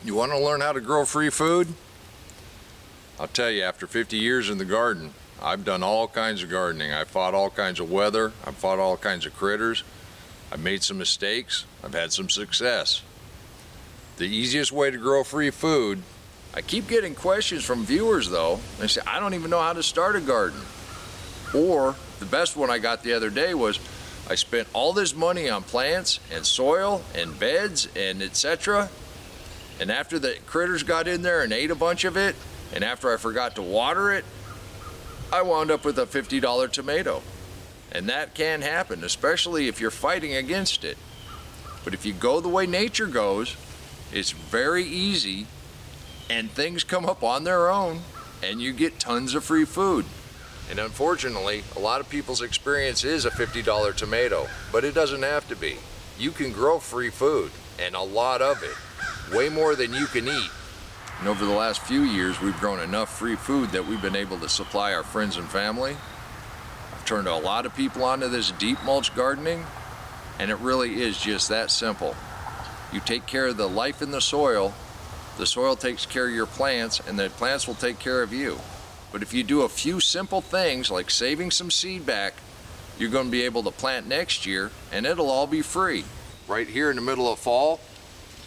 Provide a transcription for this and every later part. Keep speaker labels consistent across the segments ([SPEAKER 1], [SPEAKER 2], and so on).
[SPEAKER 1] You want to learn how to grow free food? I'll tell you, after 50 years in the garden, I've done all kinds of gardening. I've fought all kinds of weather. I've fought all kinds of critters. I've made some mistakes. I've had some success. The easiest way to grow free food, I keep getting questions from viewers though. They say, I don't even know how to start a garden. Or the best one I got the other day was, I spent all this money on plants and soil and beds and etc. And after the critters got in there and ate a bunch of it, and after I forgot to water it, I wound up with a $50 tomato. And that can happen, especially if you're fighting against it. But if you go the way nature goes, it's very easy, and things come up on their own, and you get tons of free food. And unfortunately, a lot of people's experience is a $50 tomato, but it doesn't have to be. You can grow free food, and a lot of it. Way more than you can eat. And over the last few years, we've grown enough free food that we've been able to supply our friends and family. I've turned a lot of people onto this deep mulch gardening, and it really is just that simple. You take care of the life in the soil takes care of your plants, and the plants will take care of you. But if you do a few simple things like saving some seed back, you're going to be able to plant next year, and it'll all be free. Right here in the middle of fall,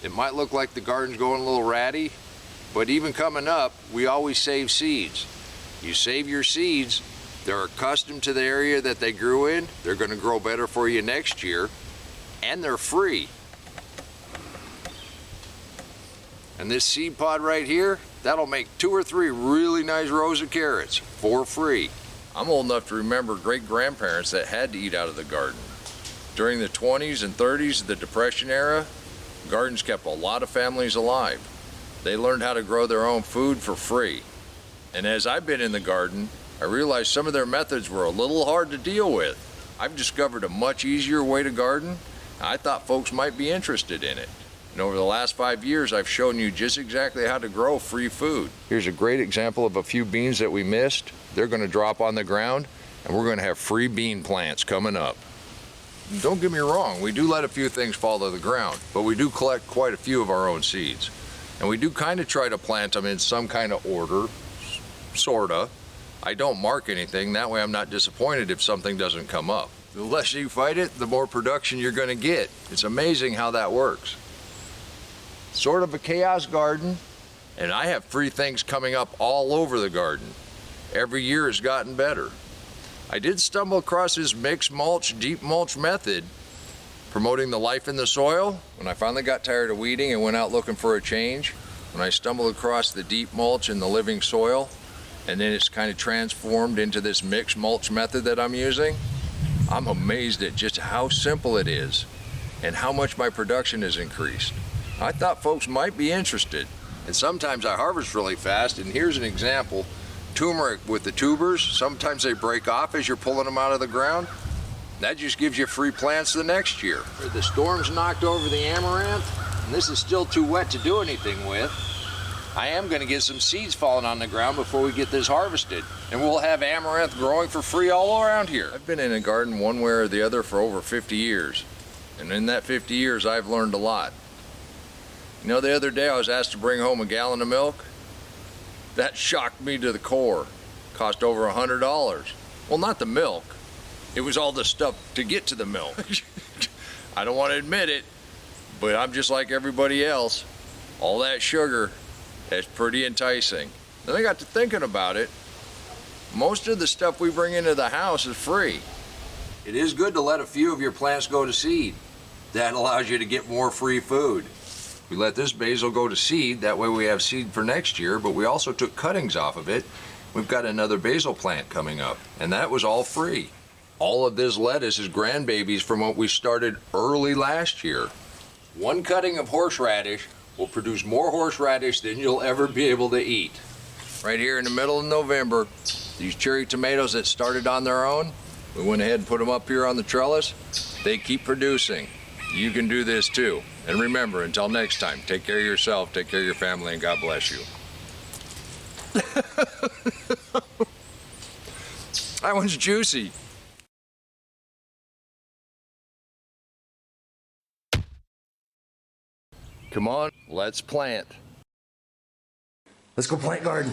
[SPEAKER 1] it might look like the garden's going a little ratty, but even coming up, we always save seeds. You save your seeds, they're accustomed to the area that they grew in, they're going to grow better for you next year, and they're free. And this seed pod right here, that'll make 2 or 3 really nice rows of carrots for free. I'm old enough to remember great-grandparents that had to eat out of the garden. During the 20s and 30s, the Depression era, gardens kept a lot of families alive. They learned how to grow their own food for free. And as I've been in the garden, I realized some of their methods were a little hard to deal with. I've discovered a much easier way to garden, and I thought folks might be interested in it. And over the last 5 years, I've shown you just exactly how to grow free food. Here's a great example of a few beans that we missed. They're going to drop on the ground, and we're going to have free bean plants coming up. Don't get me wrong, we do let a few things fall to the ground, but we do collect quite a few of our own seeds. And we do kind of try to plant them in some kind of order, sorta. I don't mark anything, that way I'm not disappointed if something doesn't come up. The less you fight it, the more production you're going to get. It's amazing how that works. Sort of a chaos garden, and I have free things coming up all over the garden. Every year has gotten better. I did stumble across this mixed mulch, deep mulch method, promoting the life in the soil. When I finally got tired of weeding and went out looking for a change, when I stumbled across the deep mulch in the living soil, and then it's kind of transformed into this mixed mulch method that I'm using, I'm amazed at just how simple it is and how much my production has increased. I thought folks might be interested. And sometimes I harvest really fast, and here's an example. Turmeric with the tubers, sometimes they break off as you're pulling them out of the ground. That just gives you free plants the next year. The storms knocked over the amaranth, and this is still too wet to do anything with. I am going to get some seeds falling on the ground before we get this harvested, and we'll have amaranth growing for free all around here. I've been in a garden one way or the other for over 50 years, and in that 50 years I've learned a lot. You know, the other day I was asked to bring home a gallon of milk. That shocked me to the core. Cost over $100. Well, not the milk. It was all the stuff to get to the milk. I don't want to admit it, but I'm just like everybody else. All that sugar, that's pretty enticing. Then I got to thinking about it. Most of the stuff we bring into the house is free. It is good to let a few of your plants go to seed. That allows you to get more free food. We let this basil go to seed, that way we have seed for next year, but we also took cuttings off of it. We've got another basil plant coming up, and that was all free. All of this lettuce is grandbabies from what we started early last year. One cutting of horseradish will produce more horseradish than you'll ever be able to eat. Right here in the middle of November, these cherry tomatoes that started on their own, we went ahead and put them up here on the trellis. They keep producing. You can do this too. And remember, until next time, take care of yourself, take care of your family, and God bless you. That one's juicy. Come on, let's plant.
[SPEAKER 2] Let's go plant garden.